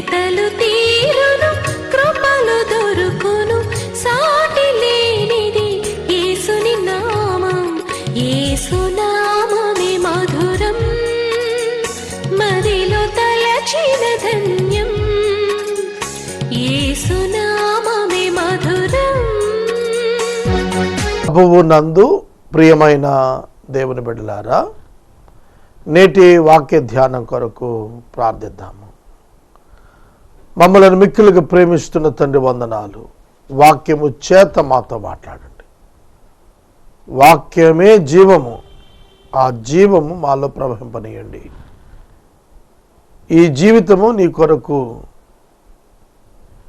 వెతలు తీరును కృపలు దొరుకును సాటి లేనిది యేసుని నామం యేసునామమే మధురం మదిలో తలచిన ధన్యం యేసునామమే మధురం. ప్రభువు నందు ప్రియమైన దేవుని బిడ్డలారా, నేటి వాక్య ధ్యానం కొరకు ప్రార్థిద్దాము. మమ్మల్ని మిక్కిలుగా ప్రేమిస్తున్న తండ్రి వందనాలు. వాక్యము చేత మాతో మాట్లాడండి. వాక్యమే జీవము, ఆ జీవము మాలో ప్రవహింపనీయండి. ఈ జీవితము నీ కొరకు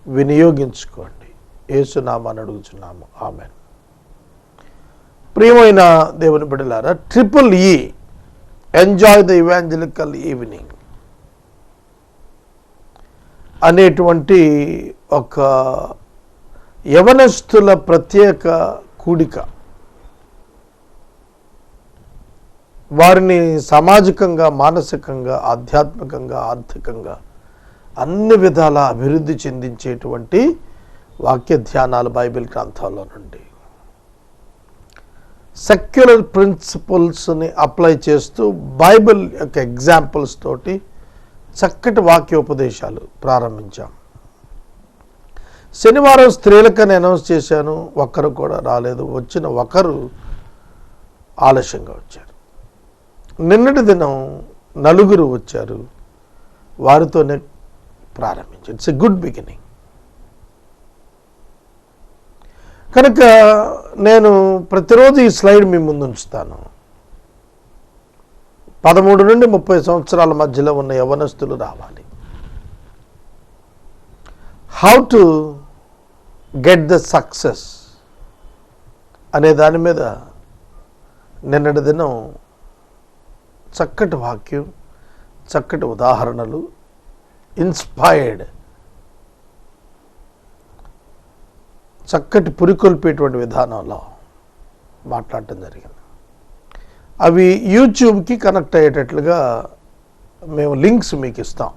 వినియోగించుకోండి. యేసునామాన్ని అడుగుచున్నాము, ఆమేన్. ప్రియమైన దేవుని బిడ్డలారా, triple E enjoy the evangelical evening అనేటువంటి ఒక యవనస్తుల ప్రత్యేక కూడిక. వారిని సామాజికంగా, మానసికంగా, ఆధ్యాత్మికంగా, ఆర్థికంగా అన్ని విధాల అభివృద్ధి చెందించేటువంటి వాక్య ధ్యానాలు బైబిల్ గ్రంథాల్లో నుండి సెక్యులర్ ప్రిన్సిపల్స్ని అప్లై చేస్తూ బైబిల్ యొక్క ఎగ్జాంపుల్స్ తోటి చక్కటి వాక్యోపదేశాలు ప్రారంభించాం. శనివారం స్త్రీలకని అనౌన్స్ చేశాను, ఒక్కరు కూడా రాలేదు. వచ్చిన ఒకరు ఆలస్యంగా వచ్చారు. నిన్నటి దినం నలుగురు వచ్చారు, వారితోనే ప్రారంభించారు. It's a good beginning. కనుక నేను ప్రతిరోజు ఈ స్లైడ్ మీ ముందు ఉంచుతాను. 13 నుండి 30 సంవత్సరాల మధ్యలో ఉన్న యవనస్తులు రావాలి. How to get the success అనే దాని మీద నిన్నటి దినం చక్కటి వాక్యం, చక్కటి ఉదాహరణలు, ఇన్స్పైర్డ్, చక్కటి పురికొల్పేటువంటి విధానంలో మాట్లాడటం జరిగింది. అవి యూట్యూబ్కి కనెక్ట్ అయ్యేటట్లుగా మేము లింక్స్ మీకు ఇస్తాం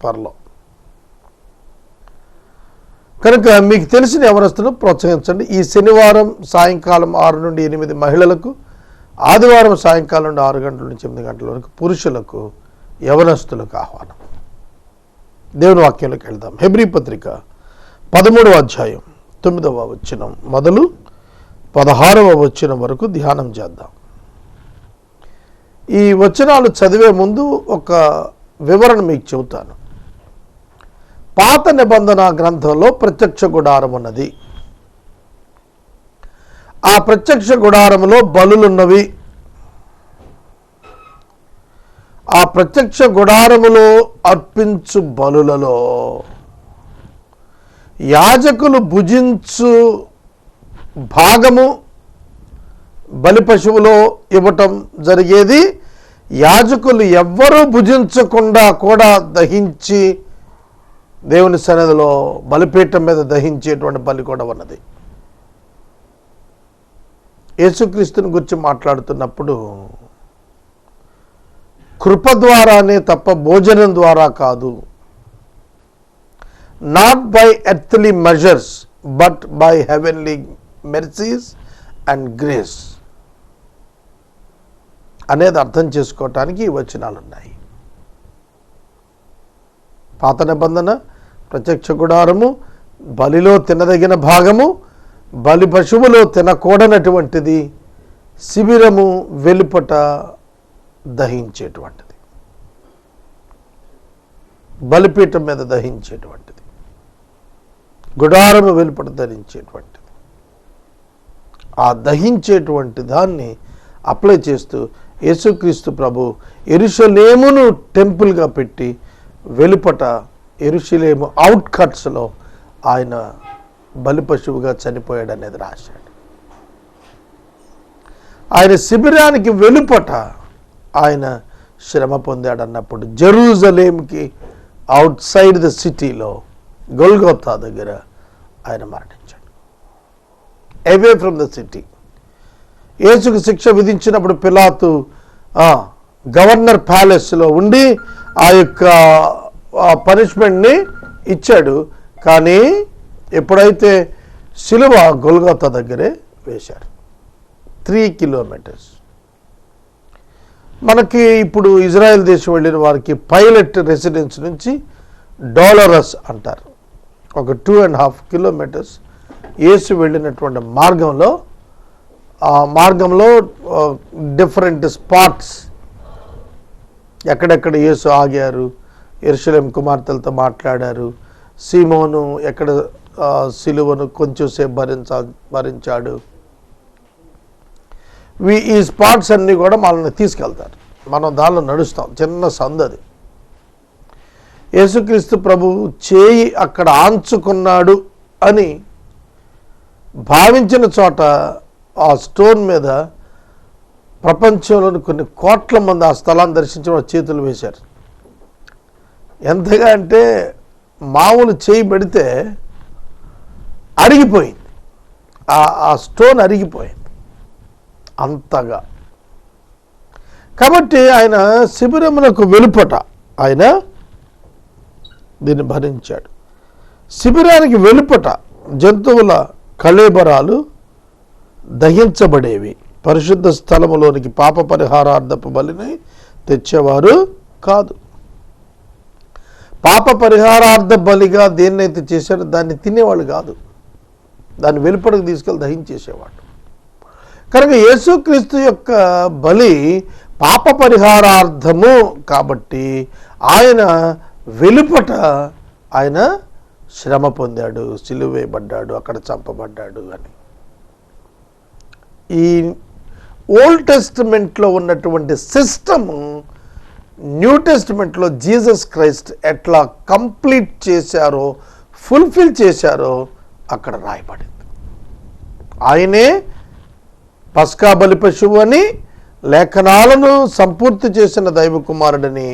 త్వరలో. కనుక మీకు తెలిసిన యవనస్తులను ప్రోత్సహించండి. ఈ శనివారం సాయంకాలం 6 నుండి 8 మహిళలకు, ఆదివారం సాయంకాలం నుండి 6 గంటల నుంచి 8 గంటల వరకు పురుషులకు, యవనస్తులకు ఆహ్వానం. దేవుని వాక్యంలోకి వెళ్దాం. హెబ్రీ పత్రిక 13వ అధ్యాయం 9వ వచనం మొదలు 16వ వచనం వరకు ధ్యానం చేద్దాం. ఈ వచనాలు చదివే ముందు ఒక వివరణ మీకు చెబుతాను. పాత నిబంధన గ్రంథంలో ప్రత్యక్ష గుడారం ఉన్నది. ఆ ప్రత్యక్ష గుడారములో బలులున్నవి. ఆ ప్రత్యక్ష గుడారములో అర్పించు బలులలో యాజకులు భుజించు భాగము బలి పశువులో ఇవ్వటం జరిగేది. యాజకులు ఎవ్వరూ భుజించకుండా కూడా దహించి దేవుని సన్నిధిలో బలిపీఠం మీద దహించేటువంటి బలి కూడా ఉన్నది. యేసుక్రీస్తుని గురించి మాట్లాడుతున్నప్పుడు కృప ద్వారానే తప్ప భోజనం ద్వారా కాదు, not by earthly measures but by heavenly mercies and grace అనేది అర్థం చేసుకోవటానికి ఈ వచనాలు ఉన్నాయి. పాత నిబంధన ప్రత్యక్ష గుడారము, బలిలో తినదగిన భాగము, బలి పశువులో తినకూడనటువంటిది, శిబిరము వెలుపట దహించేటువంటిది, బలిపీఠం మీద దహించేటువంటిది, గుడారము వెలుపట ధరించేటువంటిది. ఆ దహించేటువంటి దాన్ని అప్లై చేస్తూ యేసుక్రీస్తు ప్రభు యెరూషలేమును టెంపుల్గా పెట్టి వెలుపట యెరూషలేము అవుట్కట్స్లో ఆయన బలి పశువుగా చనిపోయాడు అనేది రాశాడు. ఆయన శిబిరానికి వెలుపట ఆయన శ్రమ పొందాడు అన్నప్పుడు జెరూజలేంకి అవుట్ సైడ్ ద సిటీలో గొల్గొతా దగ్గర ఆయన మరణించాడు. Away from the city. యేసుకు శిక్ష విధించినప్పుడు పిలాతు గవర్నర్ ప్యాలెస్లో ఉండి ఆ యొక్క పనిష్మెంట్ని ఇచ్చాడు. కానీ ఎప్పుడైతే సిలువ గొల్గొతా దగ్గరే వేశారు, 3 కిలోమీటర్స్. మనకి ఇప్పుడు ఇజ్రాయెల్ దేశం వెళ్ళిన వారికి పైలట్ రెసిడెన్స్ నుంచి డాలరస్ అంటారు, ఒక 2.5 కిలోమీటర్స్ యేసు వెళ్ళినటువంటి మార్గంలో, ఆ మార్గంలో డిఫరెంట్ స్పాట్స్, ఎక్కడెక్కడ యేసు ఆగారు, యెరూషలేము కుమార్తెలతో మాట్లాడారు, సీమోను ఎక్కడ సిలువను కొంచెంసేపు భరించాడు, ఈ స్పాట్స్ అన్నీ కూడా మనల్ని తీసుకెళ్తారు. మనం దానిలో నడుస్తాం, చిన్న సందది. యేసుక్రీస్తు ప్రభువు చేయి అక్కడ ఆంచుకున్నాడు అని భావించిన చోట ఆ స్టోన్ మీద ప్రపంచంలోని కొన్ని కోట్ల మంది ఆ స్థలాన్ని దర్శించిన చేతులు వేశారు. ఎంతగా అంటే మామూలు చేయి పెడితే అరిగిపోయింది, ఆ స్టోన్ అరిగిపోయింది అంతగా. కాబట్టి ఆయన శిబిరములకు వెలుపట ఆయన దీన్ని భరించాడు. శిబిరానికి వెలుపట జంతువుల కళేబరాలు దహించబడేవి. పరిశుద్ధ స్థలములోనికి పాప పరిహారార్థపు బలిని తెచ్చేవారు కాదు. పాప పరిహారార్థ బలిగా దేన్నైతే చేశారో దాన్ని తినేవాళ్ళు కాదు, దాన్ని వెలుపడకు తీసుకెళ్ళి దహించేసేవాడు. కనుక యేసుక్రీస్తు యొక్క బలి పాప పరిహారార్థము కాబట్టి ఆయన వెలుపట ఆయన శ్రమ పొందాడు, సిలువ వేయబడ్డాడు, అక్కడ చంపబడ్డాడు అని. ఈ ఓల్డ్ టెస్టిమెంట్లో ఉన్నటువంటి సిస్టము న్యూ టెస్టిమెంట్లో జీసస్ క్రైస్ట్ ఎట్లా కంప్లీట్ చేశారో, ఫుల్ఫిల్ చేశారో అక్కడ రాయబడింది. ఆయనే పస్కా బలి పశువు అని, లేఖనాలను సంపూర్తి చేసిన దైవ కుమారుడని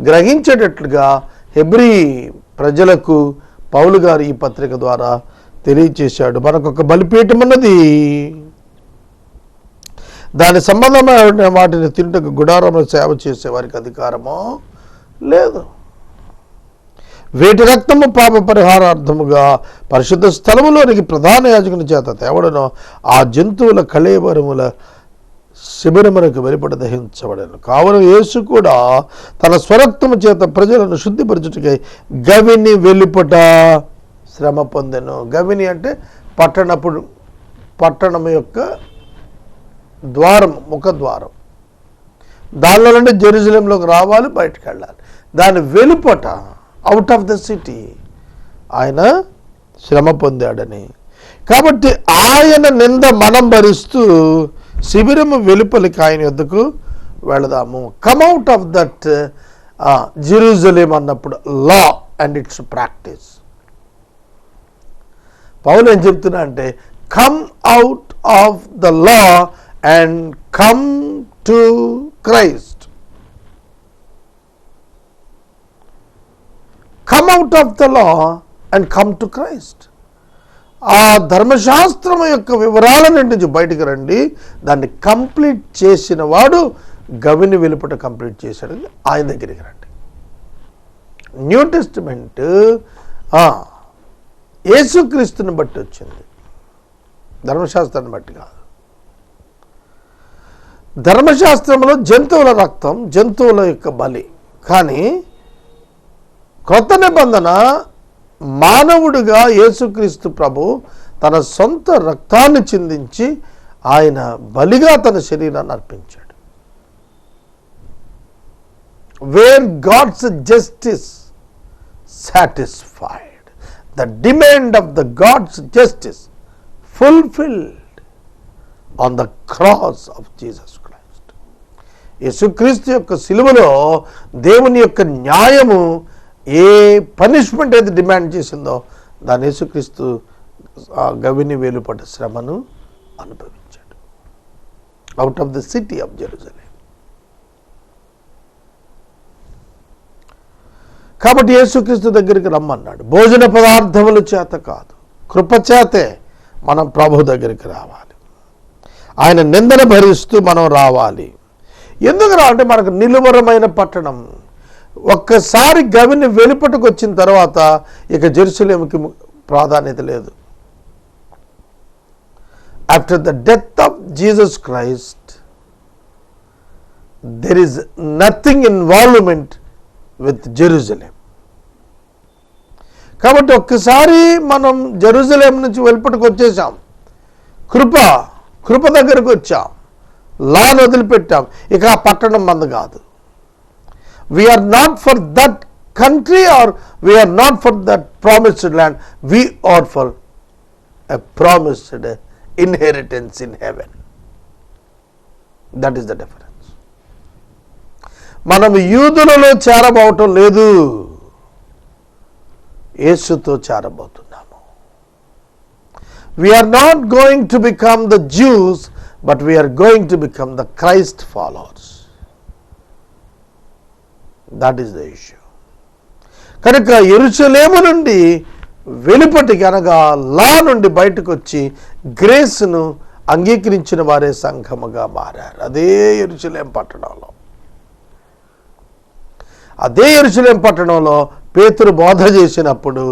గ్రహించేటట్లుగా హెబ్రీ ప్రజలకు పౌలు గారు ఈ పత్రిక ద్వారా తెలియచేశాడు. మనకొక బలిపీఠం ఉన్నది, దాని సంబంధమైన వాటిని తింటకు గుడారంలో సేవ చేసే వారికి అధికారమో లేదు. వేటి రక్తము పాప పరిహారార్థముగా పరిశుద్ధ స్థలములోనికి ప్రధాన యాజకుని చేత తేవడను ఆ జంతువుల కళేబరముల శిబిరమునకు వెలుపట దహించబడను. కావున యేసు కూడా తన స్వరక్తము చేత ప్రజలను శుద్ధిపరచుటకై గవిని వెలుపట శ్రమ పొందెను. గవిని అంటే పట్టణం యొక్క ద్వారం, ముఖద్వారం. దానిలో నుండి జెరూసలేంలోకి రావాలి, బయటకు వెళ్ళాలి. దాని వెలుపట, అవుట్ ఆఫ్ ద సిటీ ఆయన శ్రమ పొందాడని. కాబట్టి ఆయన నింద మనం భరిస్తూ శిబిరము వెలుపలికి ఆయన యొద్దకు వెళదాము. కమ్అవుట్ ఆఫ్ దట్ జెరూసలేం అన్నప్పుడు లా అండ్ ఇట్స్ ప్రాక్టీస్. పౌలు ఏం చెప్తున్నా అంటే come out of the law and come to Christ. Come out of the law and come to Christ. ఆ ధర్మశాస్త్రం యొక్క వివరాల నుంచి బయటికి రండి. దాన్ని కంప్లీట్ చేసిన వాడు గవిని వెలుపట కంప్లీట్ చేశాడు, ఆయన దగ్గరికి రండి. న్యూ టెస్టిమెంట్ యేసుక్రీస్తుని బట్టి వచ్చింది, ధర్మశాస్త్రాన్ని బట్టి కాదు. ధర్మశాస్త్రంలో జంతువుల రక్తం, జంతువుల యొక్క బలి. కానీ క్రొత్త నిబంధన మానవుడిగా యేసుక్రీస్తు ప్రభు తన సొంత రక్తాన్ని చిందించి ఆయన బలిగా తన శరీరాన్ని అర్పించాడు. Where God's justice satisfied, the demand of the God's justice fulfilled on the cross of Jesus Christ. యేసుక్రీస్తు యొక్క సిలువలో దేవుని యొక్క న్యాయము ఏ పనిష్మెంట్ అయితే డిమాండ్ చేసిందో దాని యేసుక్రీస్తు గవిని వేలుపట శ్రమను అనుభవించాడు, out of the city of Jerusalem. కాబట్టి యేసుక్రీస్తు దగ్గరికి రమ్మన్నాడు. భోజన పదార్థముల చేత కాదు, కృపచేతే మనం ప్రభు దగ్గరికి రావాలి. ఆయన నిందన భరిస్తూ మనం రావాలి. ఎందుకు అంటే మనకు నిలువరమైన పట్టణం, ఒక్కసారి గవిని వెలుపటకు వచ్చిన తర్వాత ఇక జెరూసలేముకి ప్రాధాన్యత లేదు. After the death of Jesus Christ there is nothing involvement with Jerusalem. కాబట్టి ఒక్కసారి మనం జెరూసలేం నుంచి వెలుపటకు వచ్చేసాం, కృప దగ్గరకు వచ్చాం, లాను వదిలిపెట్టాం, ఇక ఆ పట్టణం మంది కాదు. We are not for that country or we are not for that promised land, we are for a promised inheritance in heaven. That is the difference. మనం యూదులలో చేరబోవటం లేదు, యేసుతో చేరబోతున్నాము. We are not going to become the Jews, but we are going to become the Christ followers. That is the issue. కనుక యెరూషలేము నుండి వెలుపటికి అనగా లా నుండి బయటకు వచ్చి గ్రేస్ను అంగీకరించిన వారే సంఘముగా మారారు. అదే యెరూషలేం పట్టణంలో పేతురు బోధ చేసినప్పుడు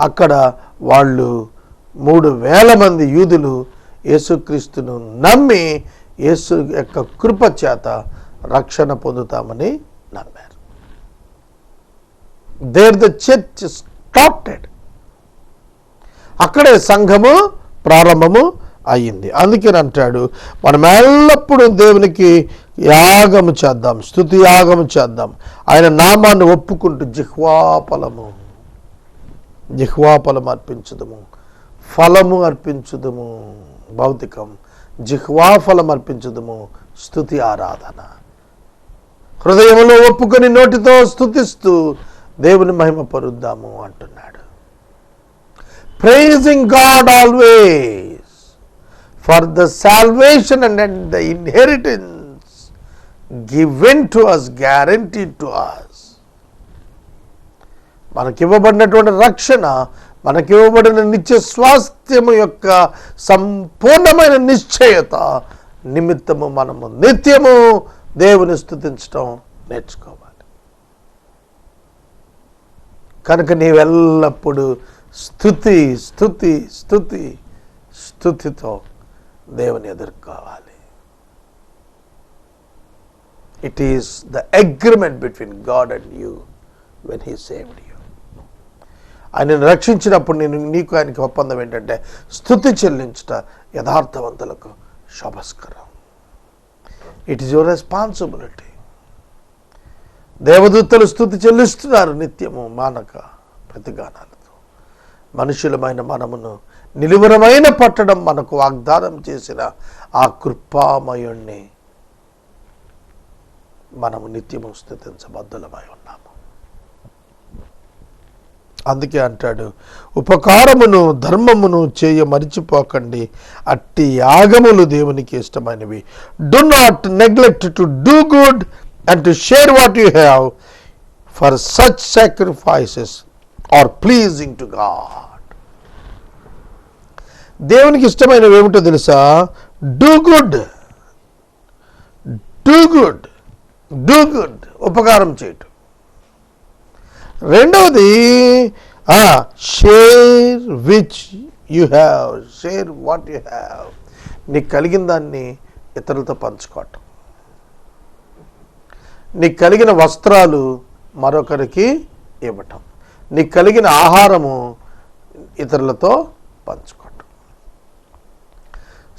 అక్కడ వాళ్ళు 3,000 మంది యూదులు యేసుక్రీస్తును నమ్మి యేసు యొక్క కృప చేత రక్షణ పొందుతామని నమ్మారు. There the church started. అక్కడే సంఘము ప్రారంభము అయ్యింది. అందుకని అంటాడు, మనం ఎల్లప్పుడూ దేవునికి యాగము చేద్దాం, స్తుతి యాగము చేద్దాం, ఆయన నామాన్ని ఒప్పుకుంటూ జిహ్వాఫలం అర్పించుదము, ఫలము అర్పించుదము, భౌతికం జిహ్వాఫలం అర్పించుదము, స్తుతి ఆరాధన. హృదయంలో ఒప్పుకొని నోటితో స్తుతిస్తూ దేవుని మహిమ పరుద్దాము అంటున్నాడు. Pricing God always for the salvation and the inheritance given to us, guaranteed to us. మనకివ్వబడినటువంటి రక్షణ, మనకివ్వబడిన నిత్య స్వాస్థ్యము యొక్క సంపూర్ణమైన నిశ్చయత నిమిత్తము మనము నిత్యము దేవుని స్తుతించడం నేర్చుకోవాలి. కనుక నీవెల్లప్పుడూ స్తుతితో దేవుని ఎదుర్కోవాలి. It is the agreement between God and you when he saved you. ఆయనను రక్షించినప్పుడు నీకు ఆయనకి ఒప్పందం ఏంటంటే స్తుతి చెల్లించుట యథార్థవంతులకు శోభస్కరం. It is your responsibility. దేవదూతలు స్తుతి చెల్లిస్తున్నారు నిత్యము మానక ప్రతిగానాలతో. మనుషులమైన మనమును నిలువరమైన పట్టడం మనకు వాగ్దానం చేసిన ఆ కృపామయుణ్ణి మనము నిత్యము స్తుతించబద్ధులమై ఉన్నాము. అందుకే అంటాడు, ఉపకారమును ధర్మమును చేయ మరిచిపోకండి, అట్టి యాగములు దేవునికి ఇష్టమైనవి. Do not neglect to do good and to share what you have, for such sacrifices are pleasing to God. దేవునికి ఇష్టమైనవి ఏమిటో తెలుసా? డూ గుడ్, ఉపకారం చేయటం. రెండవది share which you have, share what you have. నీకు కలిగిన దాన్ని ఇతరులతో పంచుకోవటం. నీకు కలిగిన వస్త్రాలు మరొకరికి ఇవ్వటం, నీకు కలిగిన ఆహారము ఇతరులతో పంచుకోవటం.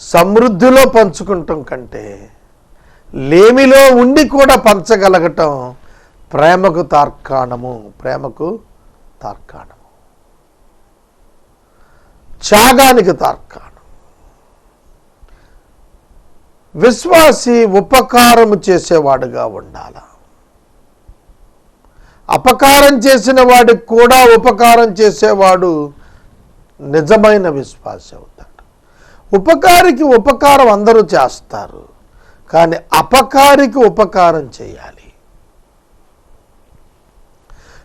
సమృద్ధిలో పంచుకుంటాం కంటే లేమిలో ఉండి కూడా పంచగలగటం ప్రేమకు తార్కాణము, త్యాగానికి తార్కాణం. విశ్వాసి ఉపకారము చేసేవాడుగా ఉండాల. అపకారం చేసిన వాడికి కూడా ఉపకారం చేసేవాడు నిజమైన విశ్వాసి అవుతాడు. ఉపకారికి ఉపకారం అందరూ చేస్తారు, కానీ అపకారికి ఉపకారం చేయాలి.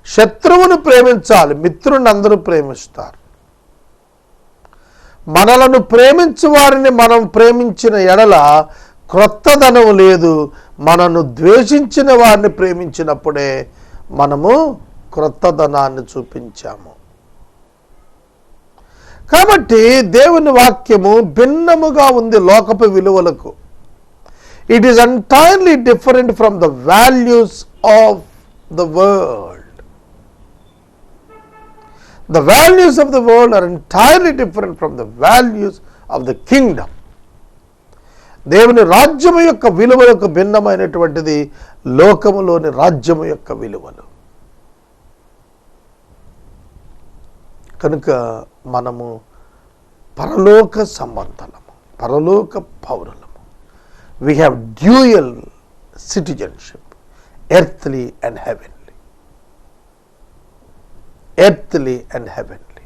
శత్రువును ప్రేమించాలి, మిత్రుని అందరూ ప్రేమిస్తారు. మనలను ప్రేమించు వారిని మనం ప్రేమించిన ఎడల క్రొత్తదనం లేదు. మనను ద్వేషించిన వారిని ప్రేమించినప్పుడే మనము క్రొత్తదనాన్ని చూపించాము. కాబట్టి దేవుని వాక్యము భిన్నముగా ఉంది లోకపు విలువలకు. It is entirely different from the values of the world. The values of the world are entirely different from the values of the kingdom. దేవుని రాజ్యము యొక్క విలువలకు భిన్నమైనటువంటిది లోకములోని రాజ్యము యొక్క విలువలు. కనుక మనము పరలోక సంబంధులము, పరలోక పౌరులము. We have dual citizenship, earthly and heavenly. Earthly and heavenly.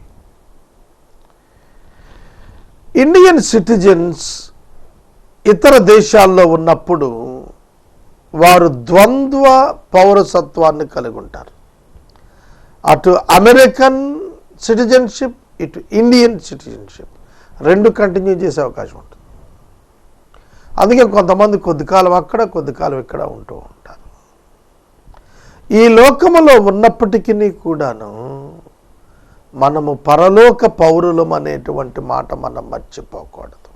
Indian citizens ఇతర దేశాల్లో ఉన్నప్పుడు వారు ద్వంద్వ పౌరసత్వాన్ని కలిగి ఉంటారు. అటు అమెరికన్ సిటిజన్షిప్, ఇటు ఇండియన్ సిటిజన్షిప్ రెండు కంటిన్యూ చేసే అవకాశం ఉంటుంది. అందుకే కొంతమంది కొద్ది కాలం అక్కడ, కొద్ది కాలం ఇక్కడ ఉంటూ ఉంటారు. ఈ లోకములో ఉన్నప్పటికీ కూడాను మనము పరలోక పౌరులం అనేటువంటి మాట మనం మర్చిపోకూడదు.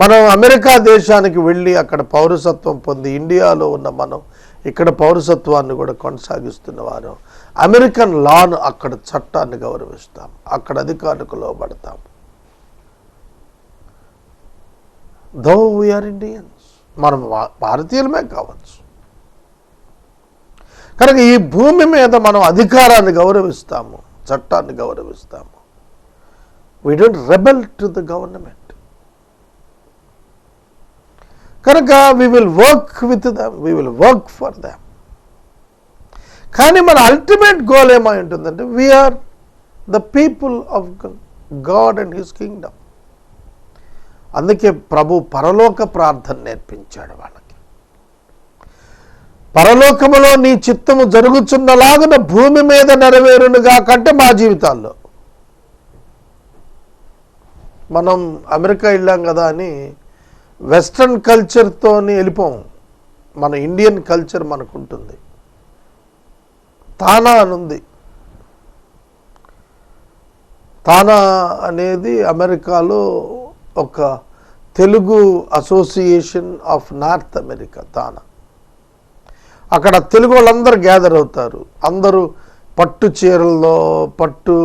మనం అమెరికా దేశానికి వెళ్ళి అక్కడ పౌరసత్వం పొంది ఇండియాలో ఉన్న మనం ఇక్కడ పౌరసత్వాన్ని కూడా కొనసాగిస్తున్న వారు అమెరికన్ లాను, అక్కడ చట్టాన్ని గౌరవిస్తాం, అక్కడ అధికారులకు లోబడతాం. దో వీఆర్ ఇండియన్స్, మనం భారతీయులమే కావచ్చు. కనుక ఈ భూమి మీద మనం అధికారాన్ని గౌరవిస్తాము, చట్టాన్ని గౌరవిస్తాము. We don't rebel to the government. కనుక we will work with them, we will work for them. కానీ మన అల్టిమేట్ గోల్ ఏమై ఉంటుందంటే we are the people of God and his kingdom. అందుకే ప్రభు పరలోక ప్రార్థన నేర్పించాడు వాళ్ళకి. పరలోకములో నీ చిత్తము జరుగుచున్నలాగున భూమి మీద నెరవేరునుగా కంటే మా జీవితాల్లో. మనం అమెరికా వెళ్ళాం కదా అని వెస్ట్రన్ కల్చర్తో వెళ్ళిపోం. మన ఇండియన్ కల్చర్ మనకు ఉంటుంది. తానా అనుంది. తానా అనేది అమెరికాలో ఒక Telugu association of North America. TANA అక్కడ తెలుగు వాళ్ళందరూ గ్యాదర్ అవుతారు. అందరూ పట్టు చీరల్లో, పట్టు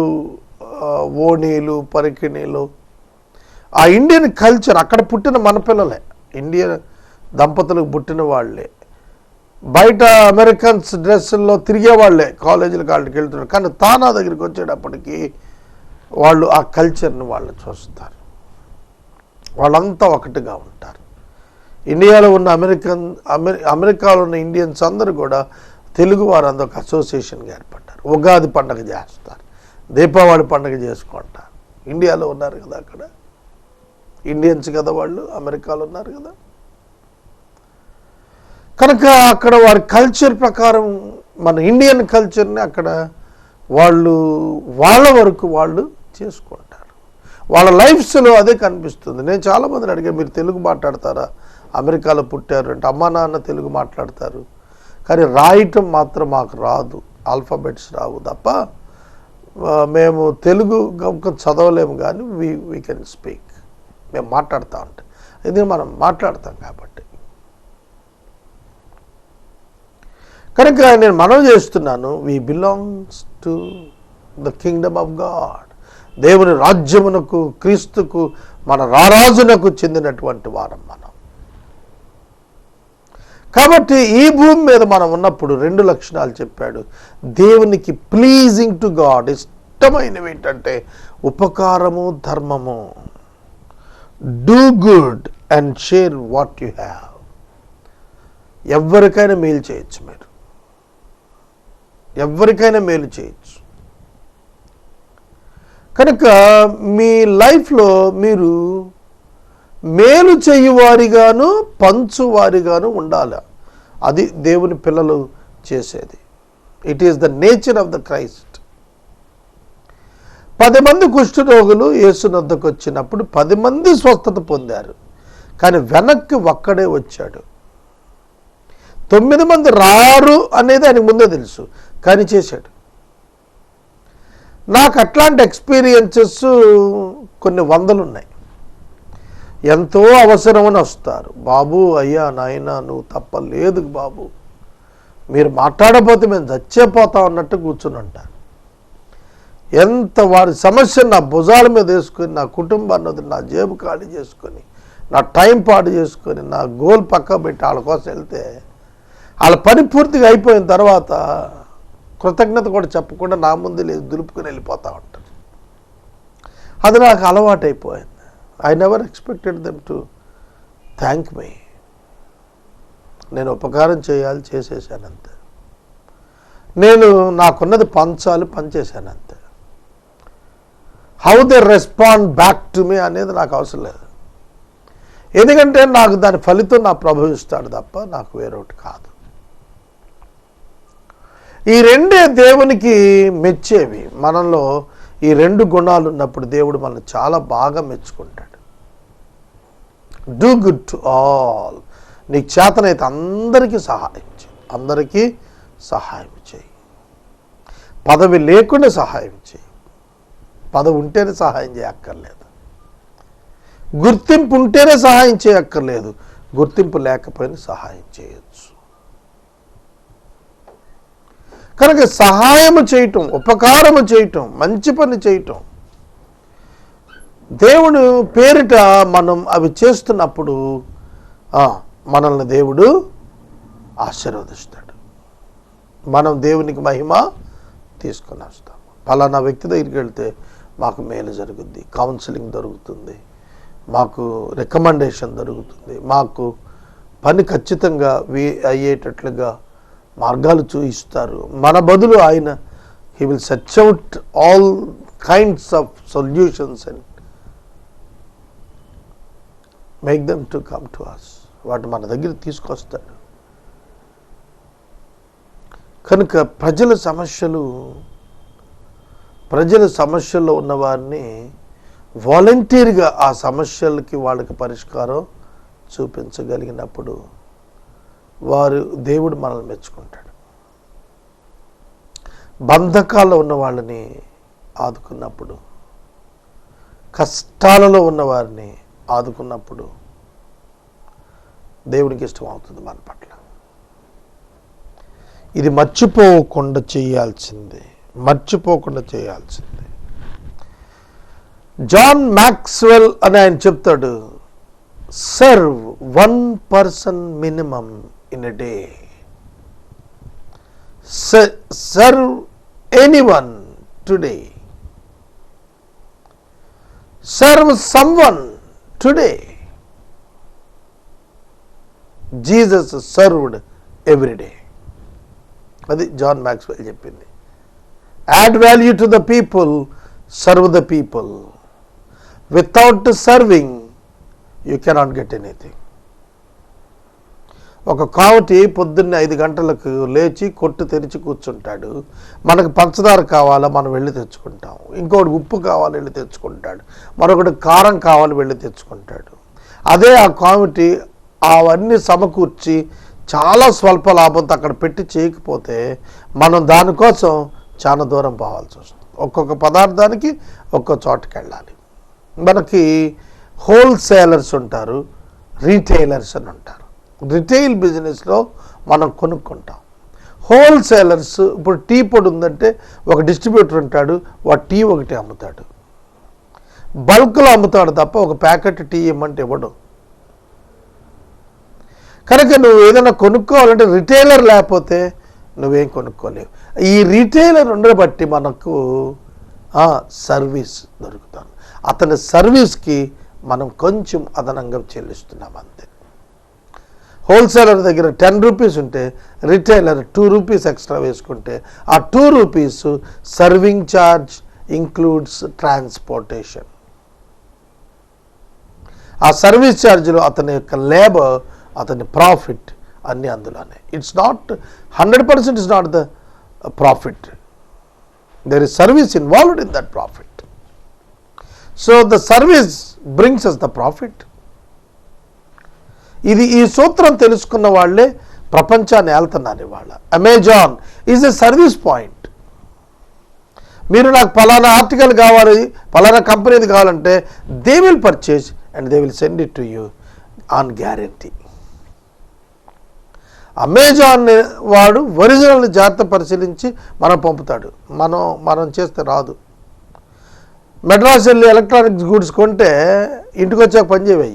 ఓణీలు, పరికిణీలు. ఆ ఇండియన్ కల్చర్ అక్కడ పుట్టిన మన పిల్లలే, ఇండియన్ దంపతులకు పుట్టిన వాళ్ళే. బయట అమెరికన్స్ డ్రెస్సుల్లో తిరిగే వాళ్ళే, కాలేజీలకు వాళ్ళకి వెళ్తున్నారు. కానీ తానా దగ్గరికి వచ్చేటప్పటికి వాళ్ళు ఆ కల్చర్ని వాళ్ళు చూస్తారు. వాళ్ళంతా ఒకటిగా ఉంటారు. ఇండియాలో ఉన్న అమెరికాలో ఉన్న ఇండియన్స్ అందరూ కూడా తెలుగు వారు అందరూ ఒక అసోసియేషన్గా ఏర్పడ్డారు. ఉగాది పండుగ చేస్తారు, దీపావళి పండుగ చేసుకుంటారు. ఇండియాలో ఉన్నారు కదా, అక్కడ ఇండియన్స్ కదా వాళ్ళు, అమెరికాలో ఉన్నారు కదా. కనుక అక్కడ వారి కల్చర్ ప్రకారం మన ఇండియన్ కల్చర్ని అక్కడ వాళ్ళు వాళ్ళ వరకు వాళ్ళు చేసుకుంటారు. వాళ్ళ లైఫ్స్లో అదే కనిపిస్తుంది. నేను చాలామందిని అడిగాను, మీరు తెలుగు మాట్లాడతారా? అమెరికాలో పుట్టారు అంటే అమ్మా నాన్న తెలుగు మాట్లాడతారు, కానీ రాయటం మాత్రం మాకు రాదు, ఆల్ఫాబెట్స్ రావు తప్ప మేము తెలుగు చదవలేము, కానీ వీ కెన్ స్పీక్. మేము మాట్లాడుతూ ఉంటాం, ఇది మనం మాట్లాడతాం కాబట్టి. కనుక నేను మనవి చేస్తున్నాను, we belongs to the Kingdom of God. దేవుని రాజ్యమునకు, క్రీస్తుకు, మన రారాజునకు చెందినటువంటి వారం మనం. కాబట్టి ఈ భూమి మీద మనం ఉన్నప్పుడు రెండు లక్షణాలు చెప్పాడు. దేవునికి ప్లీజింగ్ టు గాడ్, ఇష్టమైనవి ఏంటంటే ఉపకారము, ధర్మము. Do good and share what you have. ఎవరికైనా మేలు చేయొచ్చు, మీరు ఎవరికైనా మేలు చేయొచ్చు. కనుక మీ లైఫ్లో మీరు మేలు చేయువారిగాను పంచువారిగాను ఉండాలి. అది దేవుని పిల్లలు చేసేది. It is the nature of the Christ. 10 మంది కుష్ఠరోగులు యేసు వద్దకు వచ్చినప్పుడు 10 మంది స్వస్థత పొందారు, కానీ వెనక్కి ఒక్కడే వచ్చాడు. 9 మంది రారు అనేది ఆయనకు ముందే తెలుసు, కానీ చేశాడు. నాకు అట్లాంటి ఎక్స్పీరియన్సెస్ కొన్ని వందలు ఉన్నాయి. ఎంతో అవసరమని వస్తారు, బాబు అయ్యా నాయన నువ్వు తప్పలేదు బాబు, మీరు మాట్లాడకపోతే మేము చచ్చిపోతాం అన్నట్టు కూర్చుని ఉంటాను. ఎంత వారి సమస్య నా భుజాల మీద వేసుకొని, నా కుటుంబాన్ని వదిలి, నా జేబు ఖాళీ చేసుకొని, నా టైం పాడు చేసుకొని, నా గోల్ పక్క పెట్టి వాళ్ళ కోసం వెళ్తే వాళ్ళ పని పూర్తిగా అయిపోయిన తర్వాత కృతజ్ఞత కూడా చెప్పకుండా నా ముందు లేదు దులుపుకొని వెళ్ళిపోతూ ఉంటారు. అది నాకు అలవాటైపోయింది. I never expected them to thank me. నేను ఉపకారం చేయాలి, చేసేసానంతే. నేను నాకున్నది పంచాలి, పనిచేశానంతే. How they respond back to me అనేది నాకు అవసరం లేదు. ఎందుకంటే నాకు దాని ఫలితం నా ప్రభు ఇస్తాడు తప్ప నాకు వేరొకటి కాదు. ఈ రెండే దేవునికి మెచ్చేవి. మనలో ఈ 2 గుణాలు ఉన్నప్పుడు దేవుడు మనల్ని చాలా బాగా మెచ్చుకుంటాడు. Do good to all. నీకు చేతనైతే అందరికీ సహాయం చేయి, అందరికీ సహాయం చేయి. పదవి లేకుండా సహాయం చేయి. పదవి ఉంటేనే సహాయం చేయక్కర్లేదు, గుర్తింపు ఉంటేనే సహాయం చేయక్కర్లేదు, గుర్తింపు లేకపోయినా సహాయం చేయొచ్చు. కనుక సహాయము చేయటం, ఉపకారము చేయటం, మంచి పని చేయటం, దేవుడు పేరిట మనం అవి చేస్తున్నప్పుడు మనల్ని దేవుడు ఆశీర్వదిస్తాడు. మనం దేవునికి మహిమ తీసుకొని వస్తాం. పలానా వ్యక్తి దగ్గరికి వెళ్తే మాకు మేలు జరుగుద్ది, కౌన్సిలింగ్ దొరుకుతుంది, మాకు రికమెండేషన్ దొరుకుతుంది, మాకు పని ఖచ్చితంగా అయ్యేటట్లుగా మార్గాలు చూపిస్తారు. మన బదులు ఆయన he will search out all kinds of solutions and make them to come to us. వాటి మన దగ్గర తీసుకొస్తాడు. కనుక ప్రజల సమస్యల్లో ఉన్న వారిని వాలంటీర్గా ఆ సమస్యలకి వాళ్ళకి పరిష్కారం చూపించగలిగినప్పుడు దేవుడు మనల్ని మెచ్చుకుంటాడు. బంధకాల్లో ఉన్న వాళ్ళని ఆదుకున్నప్పుడు, కష్టాలలో ఉన్న వారిని ఆదుకున్నప్పుడు దేవునికి ఇష్టం అవుతుంది మన పట్ల. ఇది మర్చిపోకుండా చేయాల్సిందే. జాన్ మ్యాక్స్వెల్ అని ఆయన చెప్తాడు, serve 1 person minimum in a day. Serve anyone today. Serve someone today. Jesus served every day. అది జాన్ మ్యాక్స్వెల్ చెప్పింది. Add value to the people, serve the people. Without serving, you cannot get anything. ఒక కావటి పొద్దున్నే 5 గంటలకు లేచి కొట్టు తెరిచి కూర్చుంటాడు. మనకు పంచదార కావాలా, మనం వెళ్ళి తెచ్చుకుంటాం. ఇంకొకటి ఉప్పు కావాలి, వెళ్ళి తెచ్చుకుంటాడు. మరొకటి కారం కావాలి, వెళ్ళి తెచ్చుకుంటాడు. అదే ఆ కావటి అవన్నీ సమకూర్చి చాలా స్వల్ప లాభంతో అక్కడ పెట్టి చేయకపోతే మనం దానికోసం చాలా దూరం పోవాల్సి వస్తుంది. ఒక్కొక్క పదార్థానికి ఒక్కో చోటుకి వెళ్ళాలి. మనకి హోల్సేలర్స్ ఉంటారు, రీటైలర్స్ అని ఉంటారు. రిటైల్ బిజినెస్లో మనం కొనుక్కుంటాం. హోల్సేలర్స్ ఇప్పుడు టీ పొడి ఉందంటే ఒక డిస్ట్రిబ్యూటర్ ఉంటాడు, వాడు టీ ఒకటి అమ్ముతాడు, బల్క్లో అమ్ముతాడు తప్ప ఒక ప్యాకెట్ టీ ఇమ్మంటే ఇవ్వడు. కనుక నువ్వు ఏదైనా కొనుక్కోవాలంటే రిటైలర్ లేకపోతే నువ్వేం కొనుక్కోలేవు. ఈ రిటైలర్ ఉండబట్టి మనకు సర్వీస్ దొరుకుతాను. అతని సర్వీస్కి మనం కొంచెం అదనంగా చెల్లిస్తున్నాం అంతే. హోల్సేలర్ దగ్గర 10 రూపీస్ ఉంటే రిటైలర్ 2 రూపీస్ ఎక్స్ట్రా వేసుకుంటే ఆ 2 rupees serving charge includes transportation. ఆ సర్వీస్ ఛార్జ్లో అతని యొక్క లేబర్, అతని ప్రాఫిట్ అన్నీ అందులోనే. It's not 100% is not the profit. There is service involved in that profit. So the service brings us the profit. ఈ సూత్రం తెలుసుకున్న వాళ్ళే ప్రపంచాన్ని ఏళ్తున్నారు ఇవాళ. Amazon is a service point. మీరు నాకు పలానా ఆర్టికల్ కావాలి, పలానా కంపెనీది కావాలంటే they will purchase and they will send it to you on guarantee. Amazon వాడు ఒరిజినల్ని జాగ్రత్త పరిశీలించి మనం పంపుతాడు. మనం చేస్తే రాదు. మెడ్రాస్ వెళ్ళి ఎలక్ట్రానిక్స్ గూడ్స్ కొంటే ఇంటికి వచ్చాక పనిచేయవి.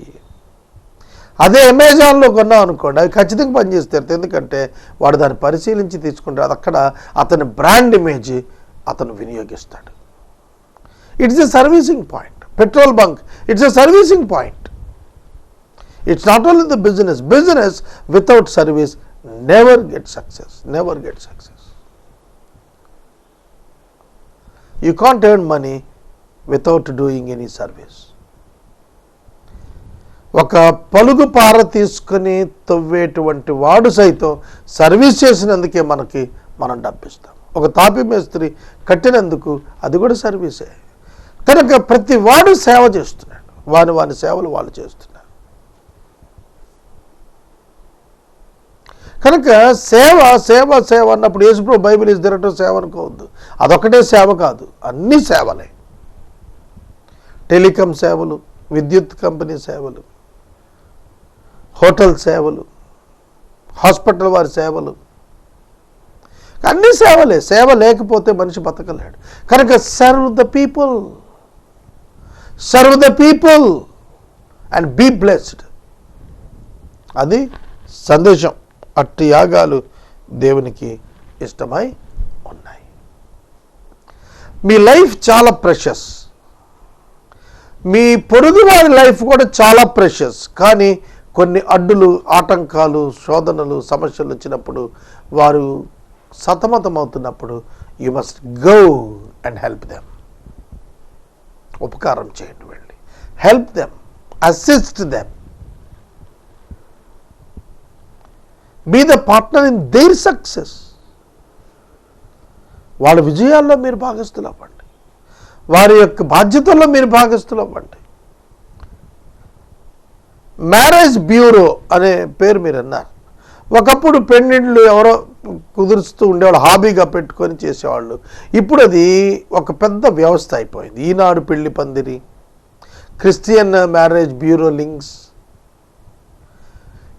అదే అమెజాన్లో కొన్నాం అనుకోండి, అవి ఖచ్చితంగా పనిచేస్తారు. ఎందుకంటే వాడు దాన్ని పరిశీలించి తీసుకుంటాడు. అది అక్కడ అతని బ్రాండ్ ఇమేజ్ అతను వినియోగిస్తాడు. It's a servicing point. Petrol bunk, it's a servicing point. It's not only the business without service never get success. You can't earn money without doing any service. ఒక పలుగు పార తీసుకుని తవ్వేటువంటి వాడు సైతం సర్వీస్ చేసినందుకే మనం డబ్బిస్తాం. ఒక తాపి మేస్త్రి కట్టినందుకు అది కూడా సర్వీసే. కనుక ప్రతి వాడు సేవ చేస్తున్నాడు. వాని సేవలు వాళ్ళు చేస్తున్నారు. కనుక సేవ అన్నప్పుడు యేసుప్రభు బైబిల్ ఇస్ దేర్ టు సేవ అనుకోవద్దు. అదొకటే సేవ కాదు, అన్ని సేవలే. టెలికాం సేవలు, విద్యుత్ కంపెనీ సేవలు, హోటల్ సేవలు, హాస్పిటల్ వారి సేవలు, అన్ని సేవలే. సేవ లేకపోతే మనిషి బతకలేడు. కనుక serve the people and be blessed. అది సందేశం. అట్టి యాగాలు దేవునికి ఇష్టమై ఉన్నాయి. మీ లైఫ్ చాలా ప్రెషస్. మీ పొరుగువారి లైఫ్ కూడా చాలా ప్రెషస్. కానీ కొన్ని అడ్డులు, ఆటంకాలు, శోధనలు, సమస్యలు వచ్చినప్పుడు, వారు సతమతమవుతున్నప్పుడు you must go and help them. ఉపకారం చేయండి, వెళ్ళి help them, assist them, be the partner in their success. వాళ్ళ విజయాల్లో మీరు భాగస్థులు అవ్వండి. వారి యొక్క బాధ్యతల్లో మీరు భాగస్థులు అవ్వండి. మ్యారేజ్ బ్యూరో అనే పేరు మీరు అన్నారు. ఒకప్పుడు పెళ్ళిళ్ళు ఎవరో కుదురుస్తూ ఉండేవాళ్ళు, హాబీగా పెట్టుకొని చేసేవాళ్ళు. ఇప్పుడు అది ఒక పెద్ద వ్యవస్థ అయిపోయింది. ఈనాడు పెళ్లి పందిరి, క్రిస్టియన్ మ్యారేజ్ బ్యూరో లింక్స్,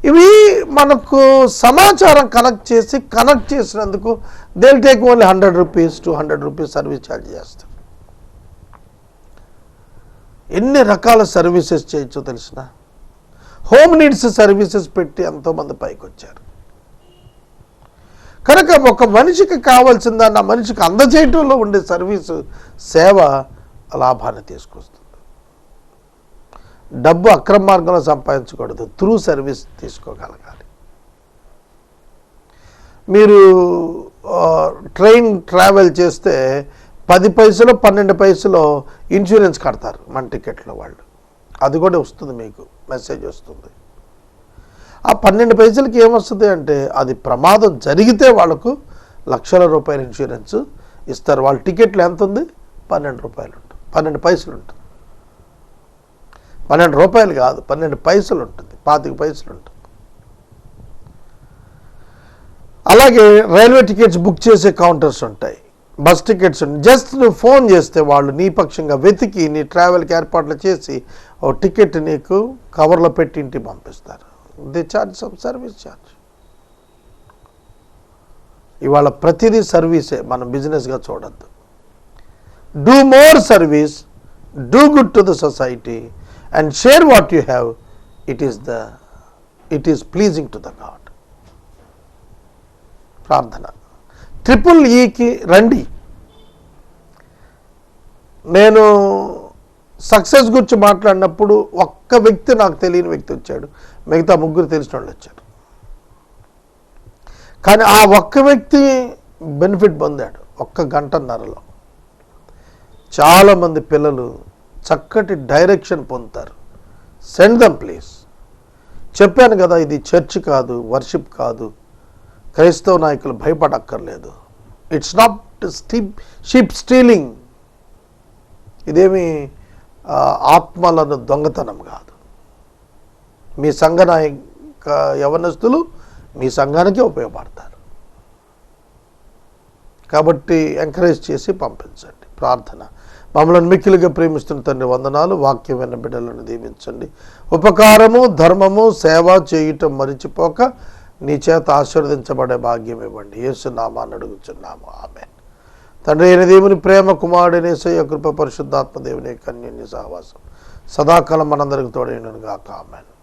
ఇవి మనకు సమాచారం కనెక్ట్ చేసినందుకు they will take only 100 rupees, 200 rupees service charge చేస్తారు. ఎన్ని రకాల సర్వీసెస్ చేయొచ్చో తెలిసిన. హోమ్ నీడ్స్ సర్వీసెస్ పెట్టి ఎంతోమంది పైకి వచ్చారు. కనుక ఒక మనిషికి కావాల్సిందన్న మనిషికి అందజేయటంలో ఉండే సర్వీసు, సేవ లాభాన్ని తీసుకొస్తుంది. డబ్బు అక్రమ మార్గంలో సంపాదించకూడదు, త్రూ సర్వీస్ తీసుకోగలగాలి. మీరు ట్రైన్ ట్రావెల్ చేస్తే 10 పైసలు 12 పైసలు ఇన్సూరెన్స్ కడతారు మన టికెట్లో వాళ్ళు. అది కూడా వస్తుంది, మీకు మెసేజ్ వస్తుంది. ఆ 12 పైసలకి ఏమొస్తుంది అంటే, అది ప్రమాదం జరిగితే వాళ్ళకు లక్షల రూపాయల ఇన్సూరెన్స్ ఇస్తారు. వాళ్ళ టికెట్లు ఎంత ఉంది? 12 రూపాయలు ఉంటుంది, 12 పైసలు ఉంటుంది. 12 రూపాయలు కాదు, 12 పైసలు ఉంటుంది, 25 పైసలు ఉంటుంది. అలాగే రైల్వే టికెట్స్ బుక్ చేసే కౌంటర్స్ ఉంటాయి, బస్ టికెట్స్ ఉంటాయి. జస్ట్ నువ్వు ఫోన్ చేస్తే వాళ్ళు నీ పక్షంగా వెతికి నీ ట్రావెల్కి ఏర్పాట్లు చేసి ఓ టికెట్ నీకు కవర్లో పెట్టి ఇంటికి పంపిస్తారు. They charge some service charge. ఇవాళ ప్రతిదీ సర్వీసే, మనం బిజినెస్గా చూడద్దు. Do more service, do good to the society and share what you have. It is pleasing to the God. ప్రార్థన. EEEకి రండి. నేను సక్సెస్ గురించి మాట్లాడినప్పుడు ఒక్క వ్యక్తి, నాకు తెలియని వ్యక్తి వచ్చాడు, మిగతా 3 తెలిసిన వాళ్ళు వచ్చారు. కానీ ఆ ఒక్క వ్యక్తి బెనిఫిట్ పొందాడు 1 గంటన్నరలో. చాలామంది పిల్లలు చక్కటి డైరెక్షన్ పొందుతారు. Send them please. చెప్పాను కదా, ఇది చర్చ్ కాదు, వర్షిప్ కాదు. క్రైస్తవ నాయకులు భయపడక్కర్లేదు. It's not sheep stealing. ఇదేమి ఆత్మలను దొంగతనం కాదు. మీ సంఘ నాయక యవనస్తులు మీ సంఘానికే ఉపయోగపడతారు. కాబట్టి ఎంకరేజ్ చేసి పంపించండి. ప్రార్థన. మమ్మల్ని మిక్కిలిగా ప్రేమిస్తున్న తండ్రి వందనాలు. వాక్యం విన్న బిడ్డలను దీవించండి. ఉపకారము, ధర్మము, సేవ చేయటం మరిచిపోక నీ చేత ఆశీర్వదించబడే భాగ్యం ఇవ్వండి. యేసు నామాన్ని అడుగుచున్నాము. ఆమేన్. తండ్రి అయిన దేవుని ప్రేమ, కుమారుడైన యేసయ్య కృప, పరిశుద్ధాత్మ దేవుని కన్యని సహవాసం సదాకాలం మనందరికి తోడైనను గాక. ఆమేన్.